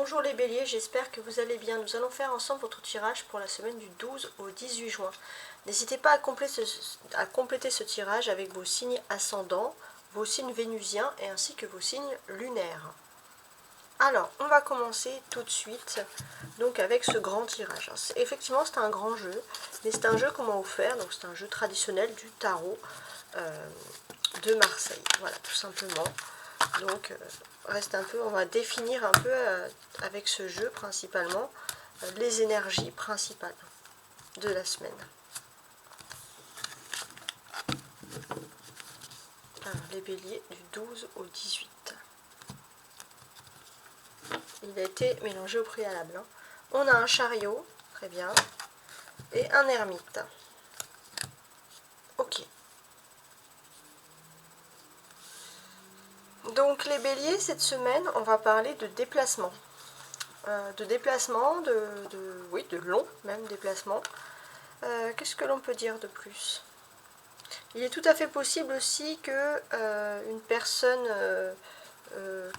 Bonjour les béliers, j'espère que vous allez bien. Nous allons faire ensemble votre tirage pour la semaine du 12 au 18 juin. N'hésitez pas à compléter ce tirage avec vos signes ascendants, vos signes vénusiens et ainsi que vos signes lunaires. Alors, on va commencer tout de suite donc avec ce grand tirage. Effectivement, c'est un grand jeu, mais c'est un jeu qu'on m'a offert, donc c'est un jeu traditionnel du tarot de Marseille. Voilà, tout simplement. Donc, reste un peu, on va définir un peu avec ce jeu principalement les énergies principales de la semaine. Alors, les béliers du 12 au 18. Il a été mélangé au préalable. Hein. On a un chariot, très bien, et un ermite. Ok. Donc les béliers, cette semaine, on va parler de déplacement. De long même déplacement. Qu'est-ce que l'on peut dire de plus? Il est tout à fait possible aussi que une personne,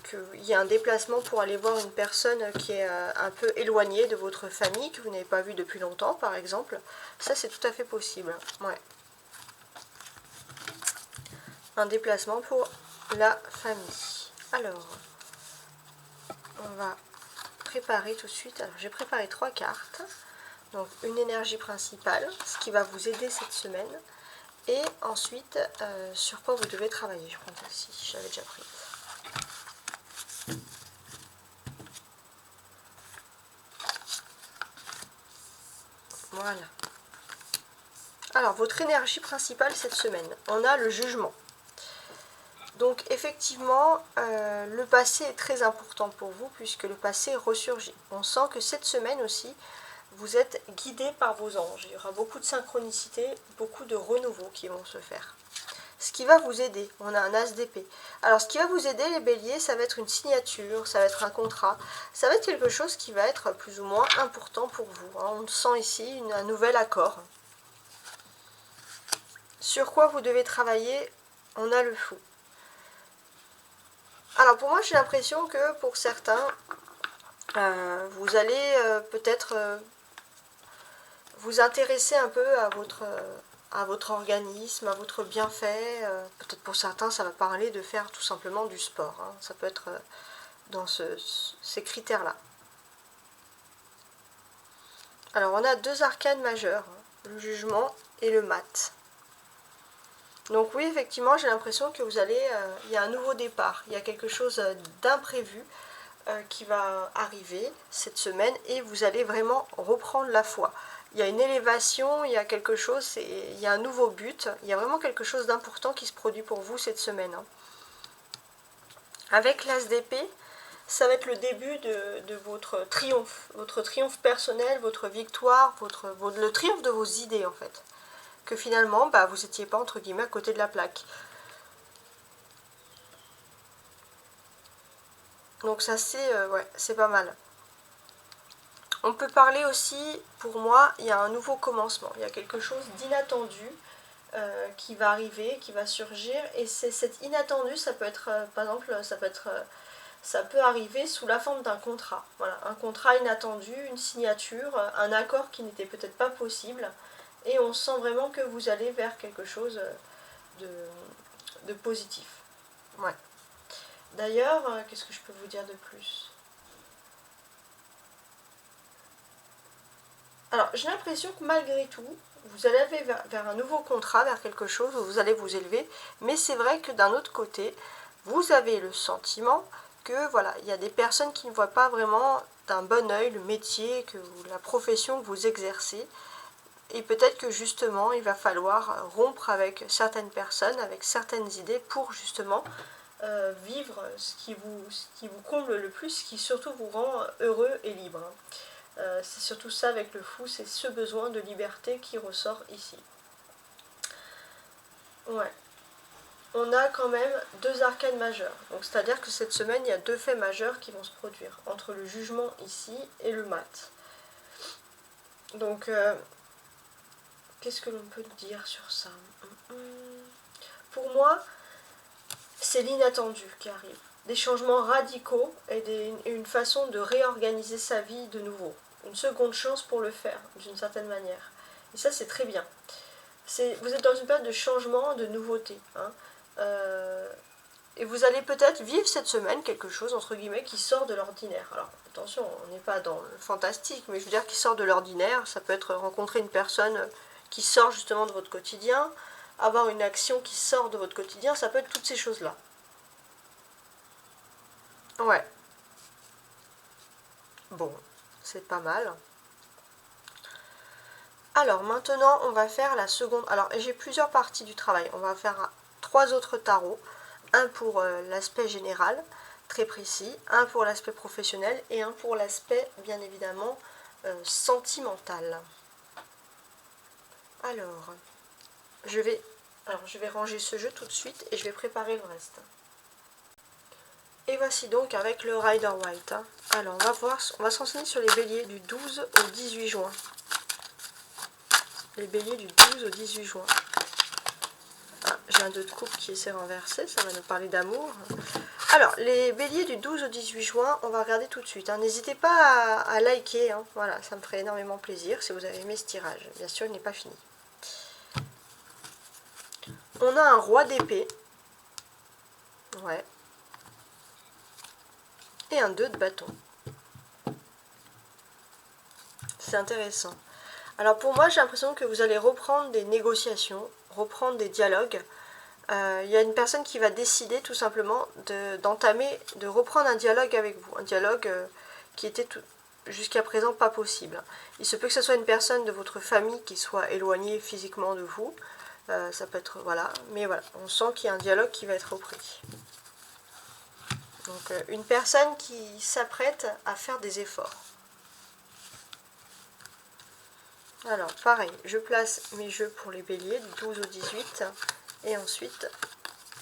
qu'il y ait un déplacement pour aller voir une personne qui est un peu éloignée de votre famille, que vous n'avez pas vue depuis longtemps par exemple. Ça c'est tout à fait possible. Ouais. Un déplacement pour la famille. Alors, on va préparer tout de suite. Alors j'ai préparé 3 cartes. Donc une énergie principale, ce qui va vous aider cette semaine. Et ensuite, sur quoi vous devez travailler. Je prends celle-ci, j'avais déjà pris. Voilà. Alors, votre énergie principale cette semaine, on a le jugement. Donc, effectivement, le passé est très important pour vous puisque le passé ressurgit. On sent que cette semaine aussi, vous êtes guidé par vos anges. Il y aura beaucoup de synchronicité, beaucoup de renouveau qui vont se faire. Ce qui va vous aider, on a un as d'épée. Alors ce qui va vous aider les béliers, ça va être une signature, ça va être un contrat, ça va être quelque chose qui va être plus ou moins important pour vous. On sent ici un nouvel accord. Sur quoi vous devez travailler, on a le fou. Alors pour moi j'ai l'impression que pour certains, vous allez peut-être vous intéresser un peu à votre organisme, à votre bienfait. Peut-être pour certains, ça va parler de faire tout simplement du sport. Hein. Ça peut être dans ces critères-là. Alors, on a 2 arcanes majeurs, hein, le jugement et le mat. Donc oui, effectivement, j'ai l'impression que il y a un nouveau départ. Il y a quelque chose d'imprévu qui va arriver cette semaine et vous allez vraiment reprendre la foi. Il y a une élévation, il y a quelque chose, il y a un nouveau but, il y a vraiment quelque chose d'important qui se produit pour vous cette semaine. Hein. Avec l'as d'épée, ça va être le début de votre triomphe personnel, votre victoire, le triomphe de vos idées en fait. Que finalement, vous n'étiez pas entre guillemets à côté de la plaque. Donc ça c'est pas mal. On peut parler aussi, pour moi, il y a un nouveau commencement, il y a quelque chose d'inattendu qui va arriver, qui va surgir, et cet inattendu, ça peut être, par exemple, ça peut arriver sous la forme d'un contrat. Voilà, un contrat inattendu, une signature, un accord qui n'était peut-être pas possible, et on sent vraiment que vous allez vers quelque chose de positif. Ouais. D'ailleurs, qu'est-ce que je peux vous dire de plus ? Alors, j'ai l'impression que malgré tout, vous allez aller vers un nouveau contrat, vers quelque chose où vous allez vous élever, mais c'est vrai que d'un autre côté, vous avez le sentiment que voilà, il y a des personnes qui ne voient pas vraiment d'un bon œil le métier, la profession que vous exercez, et peut-être que justement, il va falloir rompre avec certaines personnes, avec certaines idées pour justement vivre ce qui vous comble le plus, ce qui surtout vous rend heureux et libre. C'est surtout ça avec le fou, c'est ce besoin de liberté qui ressort ici. Ouais. On a quand même 2 arcanes majeures. Donc c'est-à-dire que cette semaine, il y a 2 faits majeurs qui vont se produire, entre le jugement ici et le mat. Donc, qu'est-ce que l'on peut dire sur ça ? Pour moi, c'est l'inattendu qui arrive. des changements radicaux et une façon de réorganiser sa vie de nouveau. Une seconde chance pour le faire, d'une certaine manière. Et ça, c'est très bien. Vous êtes dans une période de changement, de nouveauté. Hein. Et vous allez peut-être vivre cette semaine quelque chose, entre guillemets, qui sort de l'ordinaire. Alors, attention, on n'est pas dans le fantastique, mais je veux dire qui sort de l'ordinaire. Ça peut être rencontrer une personne qui sort justement de votre quotidien, avoir une action qui sort de votre quotidien, ça peut être toutes ces choses-là. Ouais. Bon, c'est pas mal. Alors maintenant, on va faire la seconde. Alors j'ai plusieurs parties du travail. On va faire 3 autres tarots. Un pour l'aspect général, très précis. Un pour l'aspect professionnel et un pour l'aspect, bien évidemment, sentimental. Alors, je vais ranger ce jeu tout de suite et je vais préparer le reste. Et voici donc avec le Rider White. Hein. Alors, on va se renseigner sur les béliers du 12 au 18 juin. Les béliers du 12 au 18 juin. Ah, j'ai un 2 de coupe qui s'est renversé, ça va nous parler d'amour. Alors, les béliers du 12 au 18 juin, on va regarder tout de suite. Hein. N'hésitez pas à liker, hein. Voilà, ça me ferait énormément plaisir si vous avez aimé ce tirage. Bien sûr, il n'est pas fini. On a un roi d'épée. Ouais. Et un 2 de bâton. C'est intéressant. Alors pour moi, j'ai l'impression que vous allez reprendre des négociations, reprendre des dialogues. Il y a une personne qui va décider tout simplement de reprendre un dialogue avec vous. Un dialogue qui était jusqu'à présent pas possible. Il se peut que ce soit une personne de votre famille qui soit éloignée physiquement de vous. Ça peut être, voilà. Mais voilà, on sent qu'il y a un dialogue qui va être repris. Donc une personne qui s'apprête à faire des efforts. Alors pareil, je place mes jeux pour les béliers du 12 au 18 et ensuite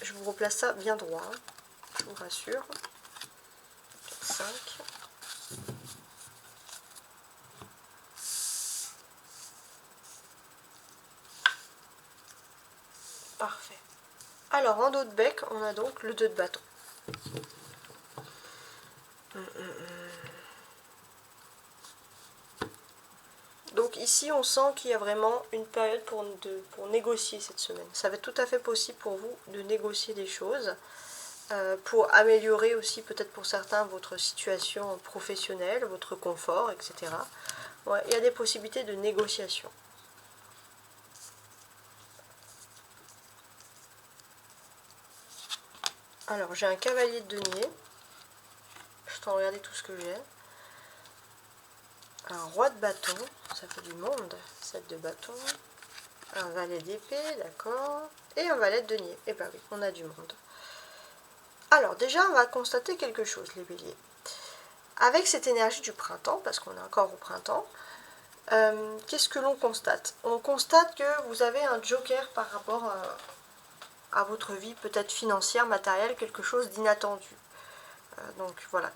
je vous replace ça bien droit, je vous rassure. 4, 5. Parfait. Alors en dos de bec, on a donc le 2 de bâton. Donc ici, on sent qu'il y a vraiment une période pour négocier cette semaine. Ça va être tout à fait possible pour vous de négocier des choses, pour améliorer aussi peut-être pour certains votre situation professionnelle, votre confort, etc. Ouais, il y a des possibilités de négociation. Alors j'ai un cavalier de denier. Je t'en regarder tout ce que j'ai. Un roi de bâton, ça fait du monde, 7 de bâton, un valet d'épée, d'accord, et un valet de denier. Et ben oui, on a du monde. Alors déjà, on va constater quelque chose, les béliers. Avec cette énergie du printemps, parce qu'on est encore au printemps, qu'est-ce que l'on constate? On constate que vous avez un joker par rapport à votre vie, peut-être financière, matérielle, quelque chose d'inattendu. Donc voilà,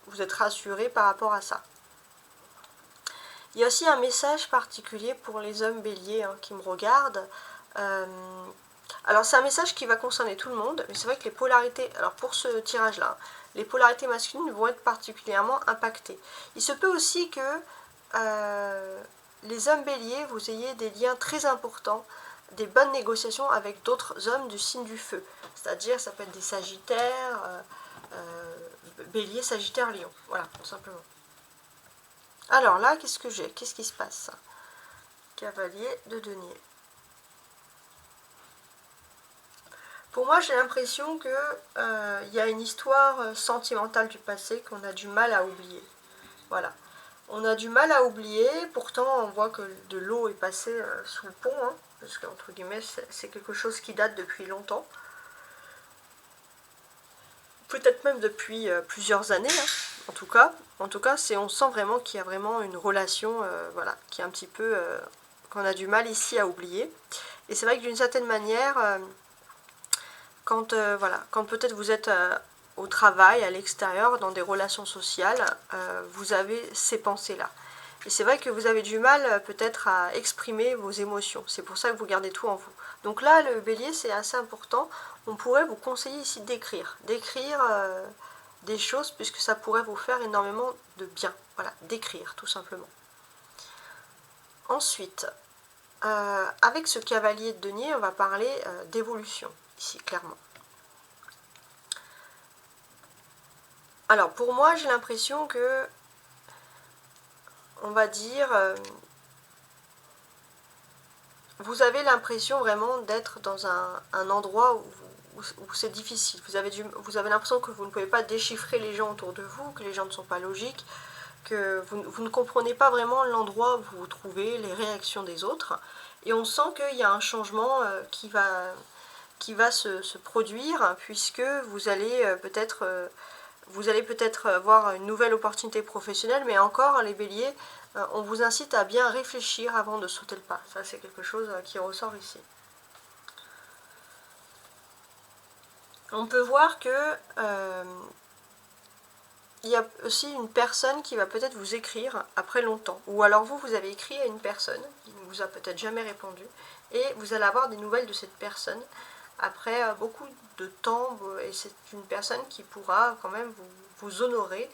vous êtes rassuré par rapport à ça. Il y a aussi un message particulier pour les hommes béliers qui me regardent. Alors c'est un message qui va concerner tout le monde, mais c'est vrai que les polarités, alors pour ce tirage-là, les polarités masculines vont être particulièrement impactées. Il se peut aussi que les hommes béliers, vous ayez des liens très importants, des bonnes négociations avec d'autres hommes du signe du feu. C'est-à-dire, ça peut être des sagittaires, bélier, sagittaire, lion. Voilà, tout simplement. Alors là, qu'est-ce que j'ai? Qu'est-ce qui se passe? Cavalier de denier. Pour moi, j'ai l'impression qu'il y a une histoire sentimentale du passé qu'on a du mal à oublier. Voilà. On a du mal à oublier, pourtant on voit que de l'eau est passée sous le pont, hein, parce qu'entre guillemets, c'est quelque chose qui date depuis longtemps. Peut-être même depuis plusieurs années, hein. En tout cas, on sent vraiment qu'il y a vraiment une relation, voilà, qui est un petit peu, qu'on a du mal ici à oublier. Et c'est vrai que d'une certaine manière, quand peut-être vous êtes au travail, à l'extérieur, dans des relations sociales, vous avez ces pensées-là. Et c'est vrai que vous avez du mal peut-être à exprimer vos émotions. C'est pour ça que vous gardez tout en vous. Donc là, le bélier, c'est assez important. On pourrait vous conseiller ici d'écrire. D'écrire des choses, puisque ça pourrait vous faire énormément de bien. Voilà, d'écrire, tout simplement. Ensuite, avec ce cavalier de denier, on va parler d'évolution, ici, clairement. Alors, pour moi, j'ai l'impression que, on va dire, vous avez l'impression vraiment d'être dans un endroit où c'est difficile. Vous avez l'impression que vous ne pouvez pas déchiffrer les gens autour de vous, que les gens ne sont pas logiques, que vous ne comprenez pas vraiment l'endroit où vous vous trouvez, les réactions des autres. Et on sent qu'il y a un changement qui va se produire, puisque vous allez peut-être avoir une nouvelle opportunité professionnelle, mais encore, les béliers, on vous incite à bien réfléchir avant de sauter le pas. Ça, c'est quelque chose qui ressort ici. On peut voir que il y a aussi une personne qui va peut-être vous écrire après longtemps. Ou alors vous avez écrit à une personne qui ne vous a peut-être jamais répondu, et vous allez avoir des nouvelles de cette personne après beaucoup de temps, et c'est une personne qui pourra quand même vous honorer,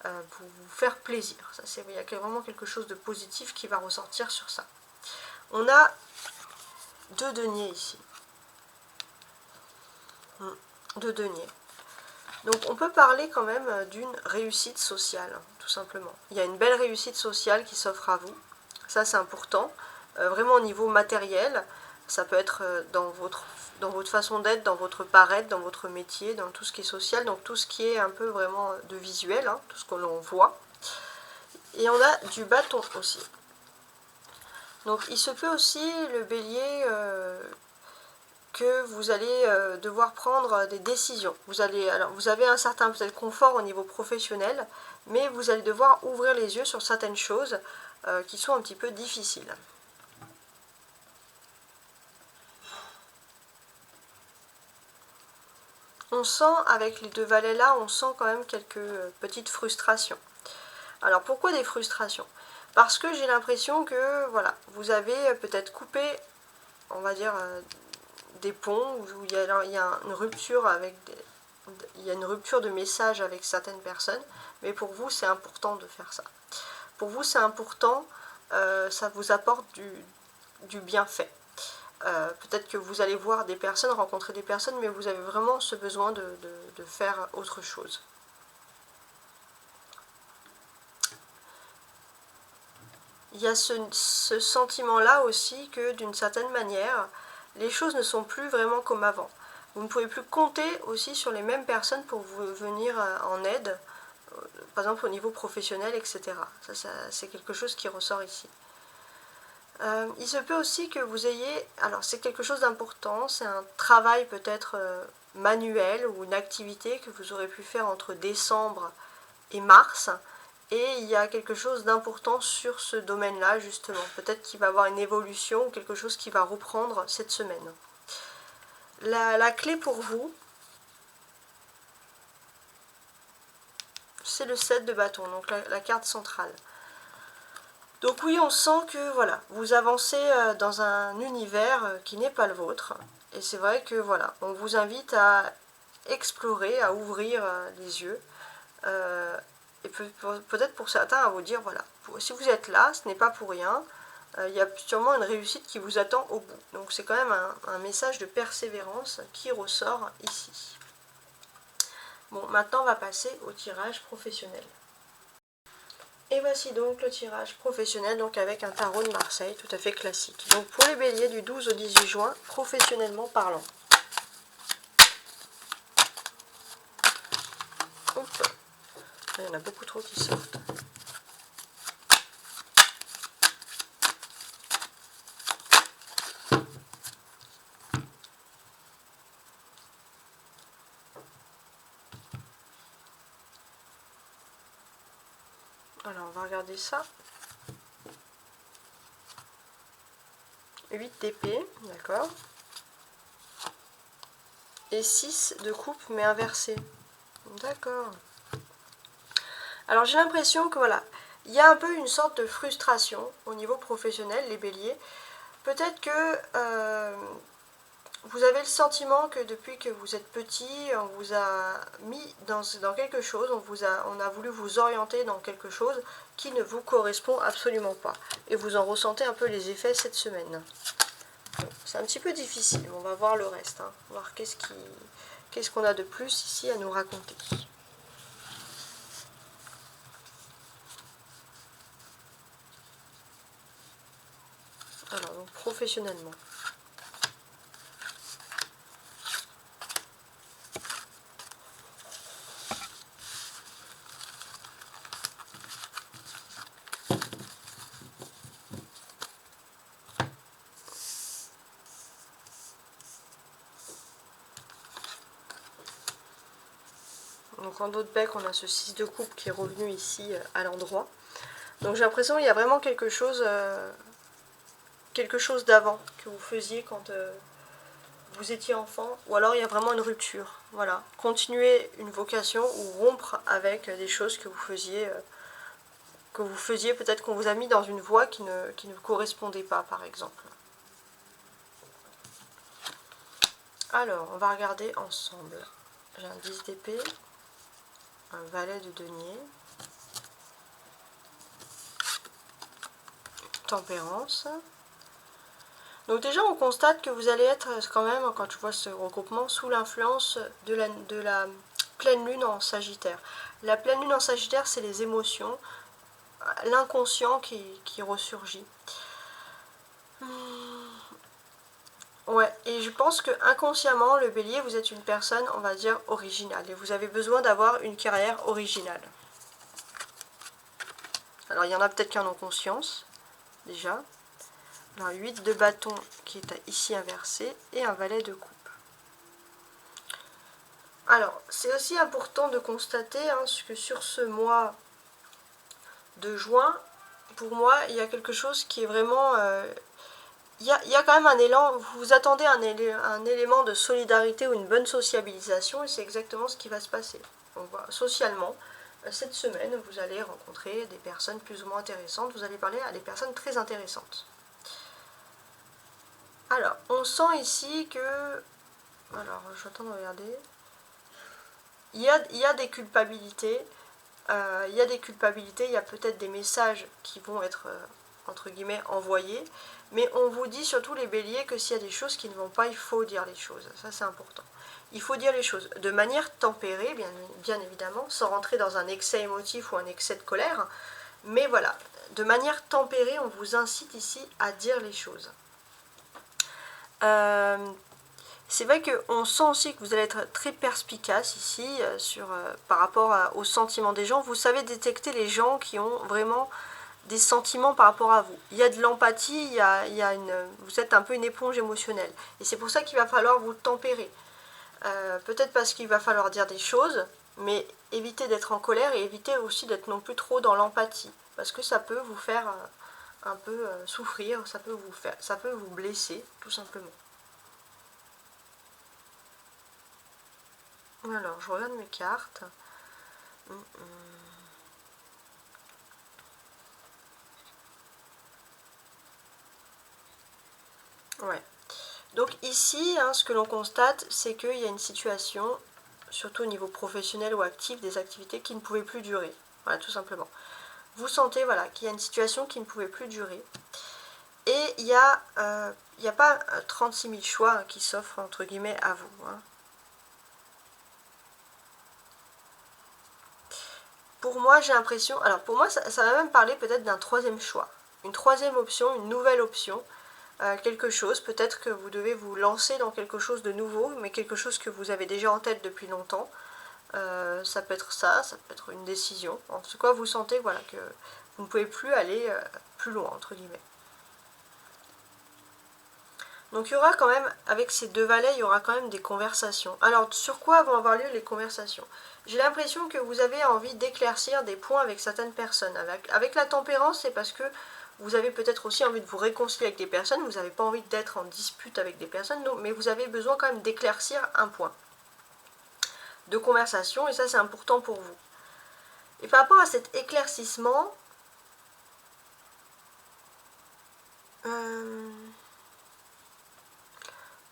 vous faire plaisir. Il y a vraiment quelque chose de positif qui va ressortir sur ça. On a 2 deniers ici. 2 deniers. Donc on peut parler quand même d'une réussite sociale, tout simplement. Il y a une belle réussite sociale qui s'offre à vous. Ça, c'est important. Vraiment au niveau matériel, ça peut être dans votre façon d'être, dans votre paraître, dans votre métier, dans tout ce qui est social, donc tout ce qui est un peu vraiment de visuel, hein, tout ce que l'on voit. Et on a du bâton aussi. Donc il se peut aussi, le bélier, que vous allez devoir prendre des décisions. Vous avez un certain peut-être confort au niveau professionnel, mais vous allez devoir ouvrir les yeux sur certaines choses qui sont un petit peu difficiles. On sent, avec les 2 valets là, on sent quand même quelques petites frustrations. Alors pourquoi des frustrations? Parce que j'ai l'impression que, voilà, vous avez peut-être coupé, on va dire, des ponts, où il y a une rupture de message avec certaines personnes, mais pour vous c'est important de faire ça. Pour vous c'est important, ça vous apporte du bienfait. Peut-être que vous allez voir des personnes, rencontrer des personnes, mais vous avez vraiment ce besoin de faire autre chose. Il y a ce sentiment-là aussi que, d'une certaine manière, les choses ne sont plus vraiment comme avant. Vous ne pouvez plus compter aussi sur les mêmes personnes pour vous venir en aide, par exemple au niveau professionnel, etc. Ça c'est quelque chose qui ressort ici. Il se peut aussi que vous ayez, alors c'est quelque chose d'important, c'est un travail peut-être manuel ou une activité que vous aurez pu faire entre décembre et mars, et il y a quelque chose d'important sur ce domaine-là justement. Peut-être qu'il va y avoir une évolution ou quelque chose qui va reprendre cette semaine. La clé pour vous, c'est le 7 de bâton, donc la carte centrale. Donc oui, on sent que voilà, vous avancez dans un univers qui n'est pas le vôtre. Et c'est vrai que voilà, on vous invite à explorer, à ouvrir les yeux. Et peut-être pour certains à vous dire, voilà, si vous êtes là, ce n'est pas pour rien. Il y a sûrement une réussite qui vous attend au bout. Donc c'est quand même un message de persévérance qui ressort ici. Bon, maintenant on va passer au tirage professionnel. Et voici donc le tirage professionnel, donc avec un tarot de Marseille tout à fait classique. Donc pour les béliers du 12 au 18 juin, professionnellement parlant. Hop. Il y en a beaucoup trop qui sortent. Alors on va regarder ça. 8 d'épée, d'accord. Et 6 de coupe mais inversé. D'accord. Alors j'ai l'impression que voilà, il y a un peu une sorte de frustration au niveau professionnel, les béliers. Peut-être que vous avez le sentiment que depuis que vous êtes petit, on vous a mis dans quelque chose, on a voulu vous orienter dans quelque chose qui ne vous correspond absolument pas. Et vous en ressentez un peu les effets cette semaine. Bon, c'est un petit peu difficile, on va voir le reste, hein. Voir qu'est-ce qu'on a de plus ici à nous raconter. Alors, donc professionnellement. Donc en dos de bec, on a ce 6 de coupe qui est revenu ici à l'endroit. Donc j'ai l'impression qu'il y a vraiment quelque chose d'avant que vous faisiez quand vous étiez enfant, ou alors il y a vraiment une rupture. Voilà, continuer une vocation ou rompre avec des choses que vous faisiez peut-être qu'on vous a mis dans une voie qui ne correspondait pas, par exemple. Alors, on va regarder ensemble. J'ai un 10 d'épée, un valet de denier, tempérance. Donc déjà, on constate que vous allez être quand même, quand je vois ce regroupement, sous l'influence de la pleine lune en Sagittaire. La pleine lune en Sagittaire, c'est les émotions, l'inconscient qui ressurgit. Ouais, et je pense que inconsciemment, le bélier, vous êtes une personne, on va dire, originale. Et vous avez besoin d'avoir une carrière originale. Alors, il y en a peut-être qui en ont conscience, déjà. Un 8 de bâton qui est ici inversé et un valet de coupe. Alors, c'est aussi important de constater que sur ce mois de juin, pour moi, il y a quelque chose qui est vraiment... il y a quand même un élan, vous attendez un élément de solidarité ou une bonne sociabilisation, et c'est exactement ce qui va se passer. Donc voilà, socialement, cette semaine, vous allez rencontrer des personnes plus ou moins intéressantes, vous allez parler à des personnes très intéressantes. Alors, on sent ici que... Alors, je suis en train de regarder. Il y a des culpabilités. Il y a peut-être des messages qui vont être, entre guillemets, envoyés. Mais on vous dit surtout, les béliers, que s'il y a des choses qui ne vont pas, il faut dire les choses. Ça, c'est important. Il faut dire les choses de manière tempérée, bien évidemment, sans rentrer dans un excès émotif ou un excès de colère. Mais voilà, de manière tempérée, on vous incite ici à dire les choses. C'est vrai qu'on sent aussi que vous allez être très perspicace ici par rapport aux sentiments des gens. Vous savez détecter les gens qui ont vraiment des sentiments par rapport à vous. Il y a de l'empathie, vous êtes un peu une éponge émotionnelle. Et c'est pour ça qu'il va falloir vous tempérer. Peut-être parce qu'il va falloir dire des choses, mais évitez d'être en colère et évitez aussi d'être non plus trop dans l'empathie. Parce que ça peut vous faire un peu souffrir, ça peut vous blesser, tout simplement. Alors, je regarde mes cartes. Ouais. Donc ici, ce que l'on constate, c'est qu'il y a une situation, surtout au niveau professionnel ou actif, des activités qui ne pouvaient plus durer. Voilà, tout simplement. Vous sentez qu'il y a une situation qui ne pouvait plus durer. Et il n'y a pas 36 000 choix qui s'offrent, entre guillemets, à vous. Pour moi, j'ai l'impression... Alors, pour moi, ça va même parler peut-être d'un troisième choix. Une troisième option, une nouvelle option. Quelque chose, peut-être que vous devez vous lancer dans quelque chose de nouveau, mais quelque chose que vous avez déjà en tête depuis longtemps. Ça peut être ça peut être une décision. En tout cas, vous sentez que vous ne pouvez plus aller plus loin, entre guillemets. Donc il y aura quand même, avec ces deux valets, il y aura quand même des conversations. Alors sur quoi vont avoir lieu les conversations? J'ai l'impression que vous avez envie d'éclaircir des points avec certaines personnes. Avec la tempérance, c'est parce que vous avez peut-être aussi envie de vous réconcilier avec des personnes, vous n'avez pas envie d'être en dispute avec des personnes, mais vous avez besoin quand même d'éclaircir un point de conversation, et ça c'est important pour vous. Et par rapport à cet éclaircissement,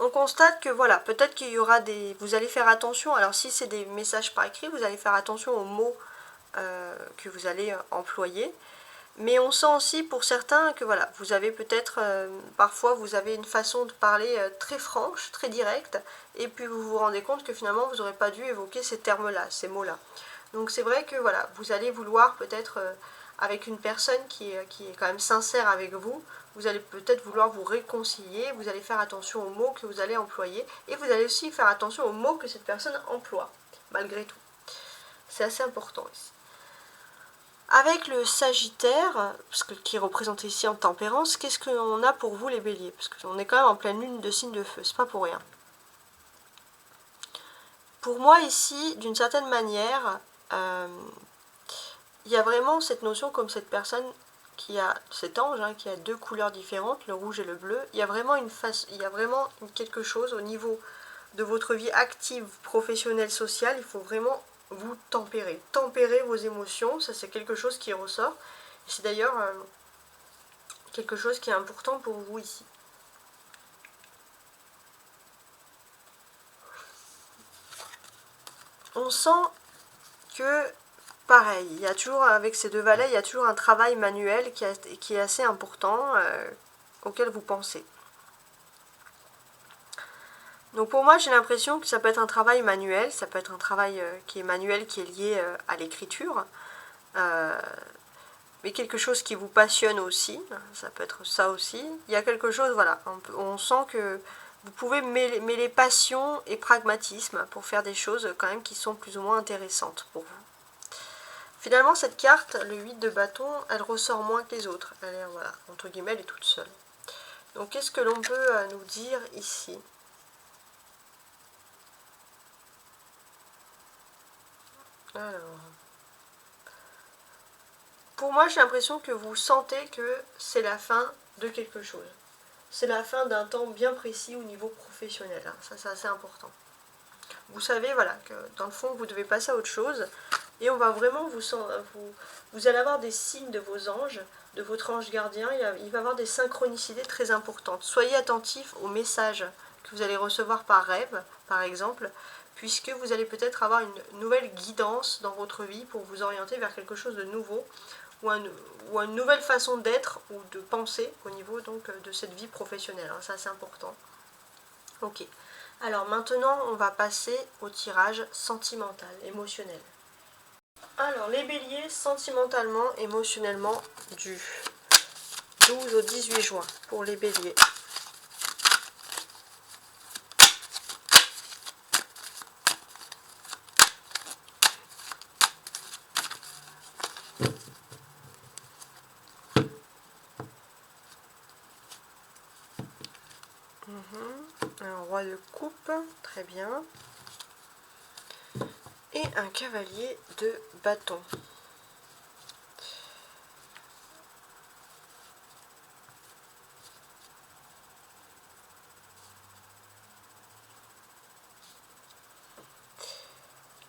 on constate que voilà, peut-être qu'il y aura des... Vous allez faire attention, alors si c'est des messages par écrit, vous allez faire attention aux mots que vous allez employer. Mais on sent aussi pour certains que voilà, vous avez peut-être, parfois vous avez une façon de parler très franche, très directe, et puis vous vous rendez compte que finalement vous n'aurez pas dû évoquer ces termes-là, ces mots-là. Donc c'est vrai que voilà, vous allez vouloir peut-être, avec une personne qui est quand même sincère avec vous, vous allez peut-être vouloir vous réconcilier, vous allez faire attention aux mots que vous allez employer, et vous allez aussi faire attention aux mots que cette personne emploie, malgré tout. C'est assez important ici. Avec le Sagittaire, qui est représenté ici en tempérance, qu'est-ce qu'on a pour vous les béliers? Parce qu'on est quand même en pleine lune de signe de feu, c'est pas pour rien. Pour moi ici, d'une certaine manière, il y a vraiment cette notion comme cette personne qui a, cet ange, qui a deux couleurs différentes, le rouge et le bleu. Il y a vraiment quelque chose au niveau de votre vie active, professionnelle, sociale. Il faut vraiment vous tempérer. Tempérer vos émotions, ça c'est quelque chose qui ressort. C'est d'ailleurs quelque chose qui est important pour vous ici. On sent que, pareil, il y a toujours, avec ces deux valets, il y a toujours un travail manuel qui est assez important, auquel vous pensez. Donc pour moi, j'ai l'impression que ça peut être un travail manuel, ça peut être un travail qui est manuel, qui est lié à l'écriture, mais quelque chose qui vous passionne aussi, ça peut être ça aussi. Il y a quelque chose, voilà, on sent que vous pouvez mêler passion et pragmatisme pour faire des choses quand même qui sont plus ou moins intéressantes pour vous. Finalement, cette carte, le 8 de bâton, elle ressort moins que les autres. Elle est, voilà, entre guillemets, elle est toute seule. Donc qu'est-ce que l'on peut nous dire ici ? Alors, pour moi, j'ai l'impression que vous sentez que c'est la fin de quelque chose. C'est la fin d'un temps bien précis au niveau professionnel. Ça, c'est assez important. Vous savez, voilà, que dans le fond, vous devez passer à autre chose. Et on va vraiment vous allez avoir des signes de vos anges, de votre ange gardien. Il va y avoir des synchronicités très importantes. Soyez attentifs aux messages que vous allez recevoir par rêve, par exemple, puisque vous allez peut-être avoir une nouvelle guidance dans votre vie pour vous orienter vers quelque chose de nouveau, ou une nouvelle façon d'être ou de penser au niveau donc de cette vie professionnelle. Ça, c'est important. Ok. Alors maintenant, on va passer au tirage sentimental, émotionnel. Alors, les béliers, sentimentalement, émotionnellement, du 12 au 18 juin pour les béliers. Un roi de coupe, très bien. Et un cavalier de bâton.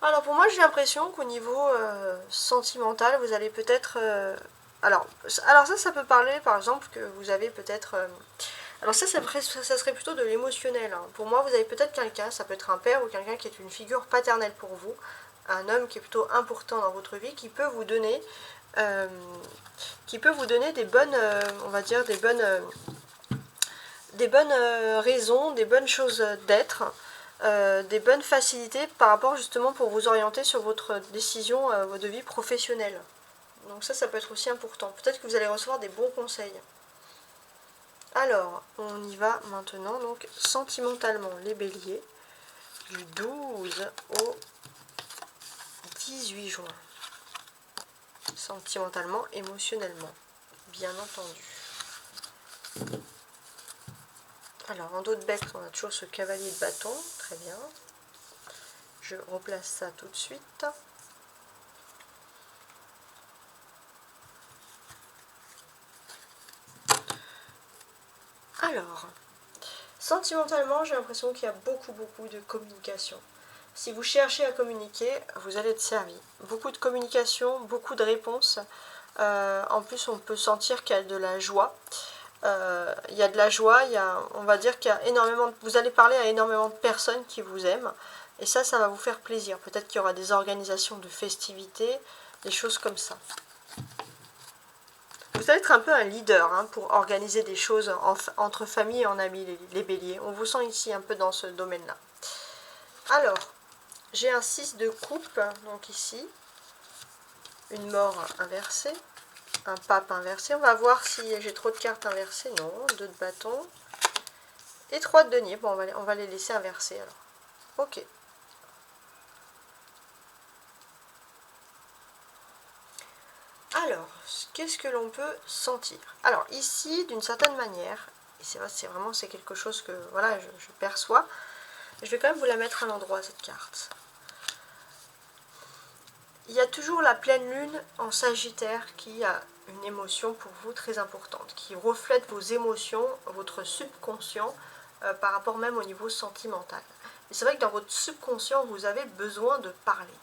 Alors pour moi, j'ai l'impression qu'au niveau sentimental, vous allez peut-être... alors ça peut parler par exemple que vous avez peut-être... alors ça serait plutôt de l'émotionnel. Pour moi, vous avez peut-être quelqu'un, ça peut être un père ou quelqu'un qui est une figure paternelle pour vous, un homme qui est plutôt important dans votre vie, qui peut vous donner des bonnes, on va dire, des bonnes raisons, des bonnes choses d'être, des bonnes facilités par rapport justement pour vous orienter sur votre décision de vie professionnelle. Donc ça peut être aussi important. Peut-être que vous allez recevoir des bons conseils. Alors, on y va maintenant, donc sentimentalement, les béliers, du 12 au 18 juin. Sentimentalement, émotionnellement, bien entendu. Alors, en dos de bec, on a toujours ce cavalier de bâton, très bien. Je replace ça tout de suite. Alors, sentimentalement, j'ai l'impression qu'il y a beaucoup de communication. Si vous cherchez à communiquer, vous allez être servi. Beaucoup de communication, beaucoup de réponses. En plus, on peut sentir qu'il y a de la joie. il y a de la joie, on va dire qu'il y a énormément, vous allez parler à énormément de personnes qui vous aiment, et ça va vous faire plaisir. Peut-être qu'il y aura des organisations de festivités, des choses comme ça. Vous allez être un peu un leader hein, pour organiser des choses entre famille et en amis, les béliers. On vous sent ici un peu dans ce domaine-là. Alors, j'ai un 6 de coupe, donc ici, une mort inversée, un pape inversé. On va voir si j'ai trop de cartes inversées. Non, 2 de bâton. Et 3 de denier. Bon, on va les laisser inversés alors. Ok. Alors, qu'est-ce que l'on peut sentir? Alors, ici, d'une certaine manière, et c'est vrai, c'est quelque chose que voilà, je perçois, je vais quand même vous la mettre à l'endroit, cette carte. Il y a toujours la pleine lune en Sagittaire qui a une émotion pour vous très importante, qui reflète vos émotions, votre subconscient, par rapport même au niveau sentimental. Et c'est vrai que dans votre subconscient, vous avez besoin de parler.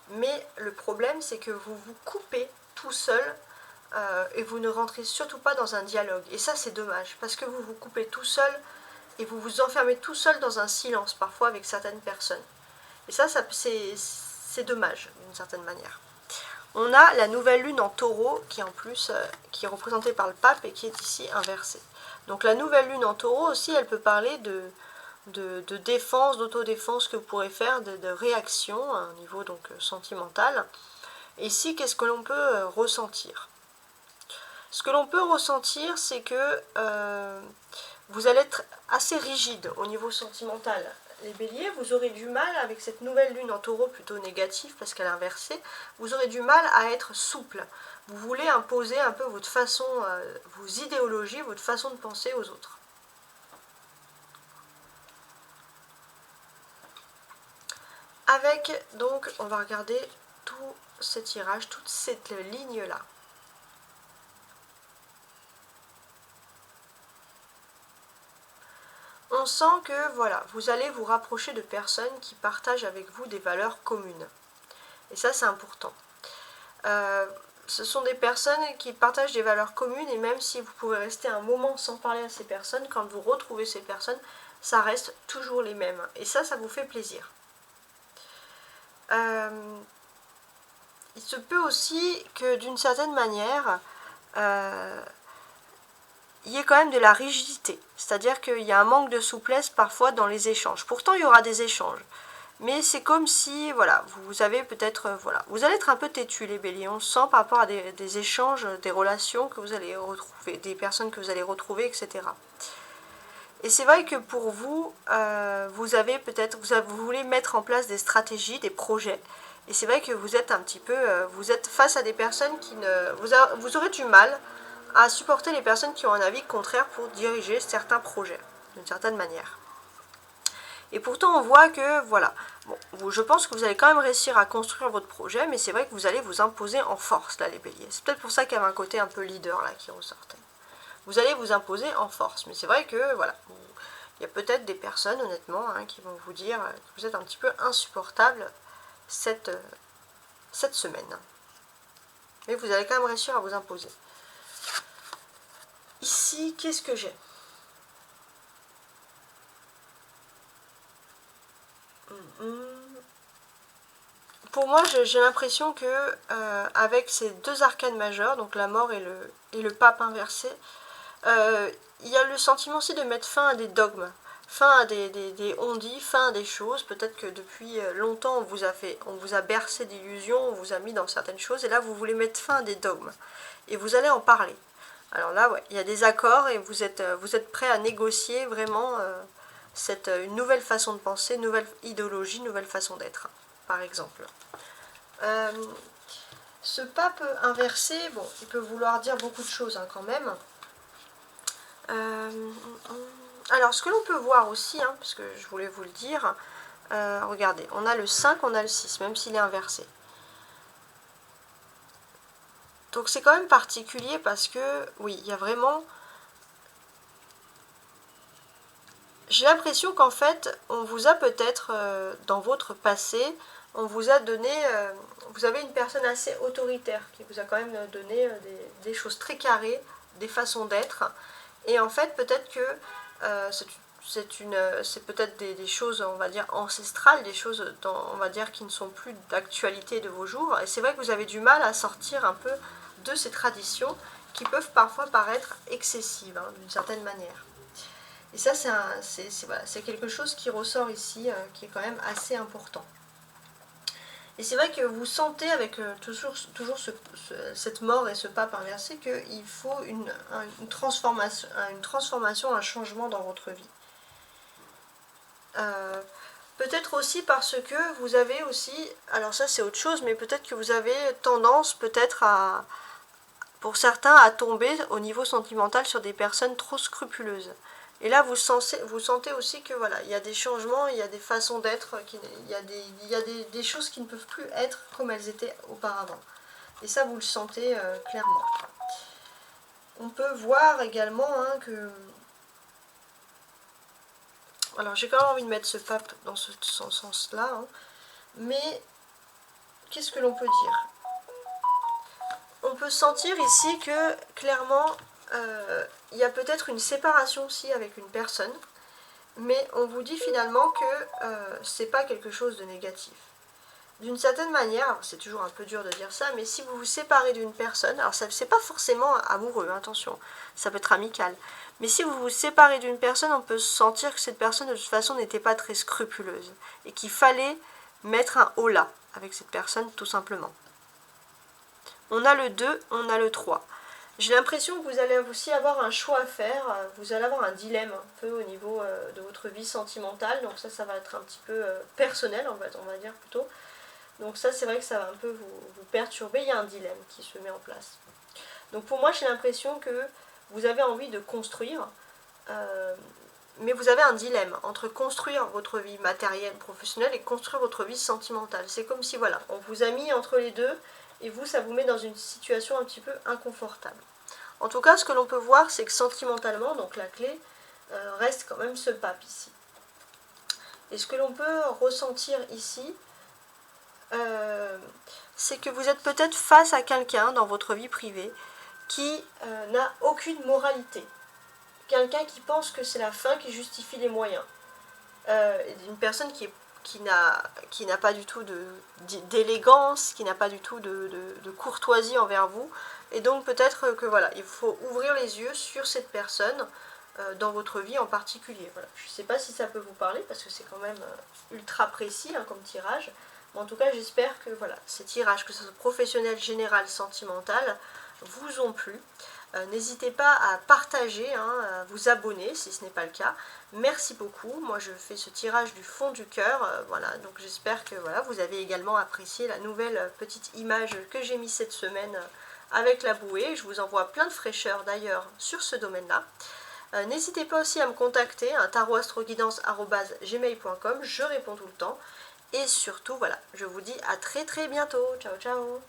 Mais le problème, c'est que vous vous coupez tout seul et vous ne rentrez surtout pas dans un dialogue. Et ça, c'est dommage, parce que vous vous coupez tout seul et vous vous enfermez tout seul dans un silence, parfois avec certaines personnes. Et ça c'est dommage, d'une certaine manière. On a la nouvelle lune en taureau, qui en plus qui est représentée par le pape et qui est ici inversée. Donc la nouvelle lune en taureau aussi, elle peut parler de défense, d'autodéfense que vous pourrez faire, de réaction à un niveau donc sentimental. Et ici, qu'est-ce que l'on peut ressentir? Ce que l'on peut ressentir, c'est que vous allez être assez rigide au niveau sentimental. Les béliers, vous aurez du mal avec cette nouvelle lune en taureau plutôt négative parce qu'elle est inversée, vous aurez du mal à être souple. Vous voulez imposer un peu votre façon, vos idéologies, votre façon de penser aux autres. Avec, donc, on va regarder tout ce tirage, toute cette ligne-là. On sent que voilà, vous allez vous rapprocher de personnes qui partagent avec vous des valeurs communes. Et ça, c'est important. Ce sont des personnes qui partagent des valeurs communes et même si vous pouvez rester un moment sans parler à ces personnes, quand vous retrouvez ces personnes, ça reste toujours les mêmes. Et ça vous fait plaisir. Il se peut aussi que d'une certaine manière, il y ait quand même de la rigidité. C'est-à-dire qu'il y a un manque de souplesse parfois dans les échanges. Pourtant, il y aura des échanges. Mais c'est comme si, voilà, vous avez peut-être, voilà, vous allez être un peu têtu les béliers, on le sent par rapport à des échanges, des relations que vous allez retrouver, des personnes que vous allez retrouver, etc. Et c'est vrai que pour vous, vous avez peut-être, vous voulez mettre en place des stratégies, des projets, et c'est vrai que vous êtes un petit peu, vous êtes face à des personnes qui ne, vous aurez du mal à supporter les personnes qui ont un avis contraire pour diriger certains projets, d'une certaine manière. Et pourtant, on voit que, voilà, bon, je pense que vous allez quand même réussir à construire votre projet, mais c'est vrai que vous allez vous imposer en force, là, les béliers. C'est peut-être pour ça qu'il y avait un côté un peu leader, là, qui ressortait. Vous allez vous imposer en force, mais c'est vrai que, voilà, il y a peut-être des personnes, honnêtement, hein, qui vont vous dire que vous êtes un petit peu insupportable cette semaine. Mais vous allez quand même réussir à vous imposer. Ici, qu'est-ce que j'ai ? Pour moi, j'ai l'impression que avec ces deux arcanes majeures, donc la mort et le pape inversé, il y a le sentiment aussi de mettre fin à des dogmes, fin à des on-dit, fin à des choses. Peut-être que depuis longtemps, on vous a bercé d'illusions, on vous a mis dans certaines choses, et là, vous voulez mettre fin à des dogmes. Et vous allez en parler. Alors là, ouais, il y a des accords et vous êtes prêt à négocier vraiment une nouvelle façon de penser, nouvelle idéologie, nouvelle façon d'être, par exemple. Ce pape inversé, bon, il peut vouloir dire beaucoup de choses hein, quand même. Alors, ce que l'on peut voir aussi, hein, parce que je voulais vous le dire, regardez, on a le 5, on a le 6, même s'il est inversé. Donc c'est quand même particulier parce que, oui, il y a vraiment... J'ai l'impression qu'en fait, on vous a peut-être, dans votre passé, on vous a donné... vous avez une personne assez autoritaire qui vous a quand même donné des choses très carrées, des façons d'être. Et en fait, peut-être que c'est peut-être des choses, on va dire, ancestrales, des choses, on va dire, qui ne sont plus d'actualité de vos jours. Et c'est vrai que vous avez du mal à sortir un peu de ces traditions qui peuvent parfois paraître excessives, hein, d'une certaine manière. Et ça, c'est quelque chose qui ressort ici, qui est quand même assez important. Et c'est vrai que vous sentez avec toujours cette mort et ce pape inversé qu'il faut une transformation, un changement dans votre vie. Peut-être aussi parce que vous avez aussi, alors ça c'est autre chose, mais peut-être que vous avez tendance pour certains, à tomber au niveau sentimental sur des personnes trop scrupuleuses. Et là, vous sentez aussi que voilà, il y a des changements, il y a des façons d'être, il y a des choses qui ne peuvent plus être comme elles étaient auparavant. Et ça, vous le sentez clairement. On peut voir également hein, que... Alors, j'ai quand même envie de mettre ce pape dans ce sens-là. Hein. Mais, qu'est-ce que l'on peut dire? On peut sentir ici que, clairement, il y a peut-être une séparation aussi avec une personne. Mais on vous dit finalement que c'est pas quelque chose de négatif. D'une certaine manière, c'est toujours un peu dur de dire ça, mais si vous vous séparez d'une personne, alors ça c'est pas forcément amoureux, attention, ça peut être amical, mais si vous vous séparez d'une personne, on peut sentir que cette personne de toute façon n'était pas très scrupuleuse, et qu'il fallait mettre un holà avec cette personne tout simplement. On a le 2, on a le 3. J'ai l'impression que vous allez aussi avoir un choix à faire, vous allez avoir un dilemme un peu au niveau de votre vie sentimentale, donc ça va être un petit peu personnel en fait, on va dire plutôt. Donc ça c'est vrai que ça va un peu vous perturber, il y a un dilemme qui se met en place. Donc pour moi j'ai l'impression que vous avez envie de construire, mais vous avez un dilemme entre construire votre vie matérielle, professionnelle et construire votre vie sentimentale. C'est comme si voilà, on vous a mis entre les deux, et vous, ça vous met dans une situation un petit peu inconfortable. En tout cas, ce que l'on peut voir, c'est que sentimentalement, donc la clé, reste quand même ce pape ici. Et ce que l'on peut ressentir ici, c'est que vous êtes peut-être face à quelqu'un dans votre vie privée qui n'a aucune moralité. Quelqu'un qui pense que c'est la fin qui justifie les moyens. Une personne qui n'a pas du tout d'élégance, qui n'a pas du tout de courtoisie envers vous. Et donc peut-être que voilà, il faut ouvrir les yeux sur cette personne dans votre vie en particulier. Voilà. Je ne sais pas si ça peut vous parler, parce que c'est quand même ultra précis hein, comme tirage. Mais en tout cas, j'espère que voilà, ces tirages, que ce soit professionnel, général, sentimental, vous ont plu. N'hésitez pas à partager, hein, à vous abonner si ce n'est pas le cas. Merci beaucoup. Moi, je fais ce tirage du fond du cœur. Voilà, donc j'espère que voilà, vous avez également apprécié la nouvelle petite image que j'ai mise cette semaine avec la bouée. Je vous envoie plein de fraîcheur d'ailleurs sur ce domaine-là. N'hésitez pas aussi à me contacter, tarot-astroguidance@gmail.com. Je réponds tout le temps. Et surtout, voilà, je vous dis à très très bientôt. Ciao, ciao!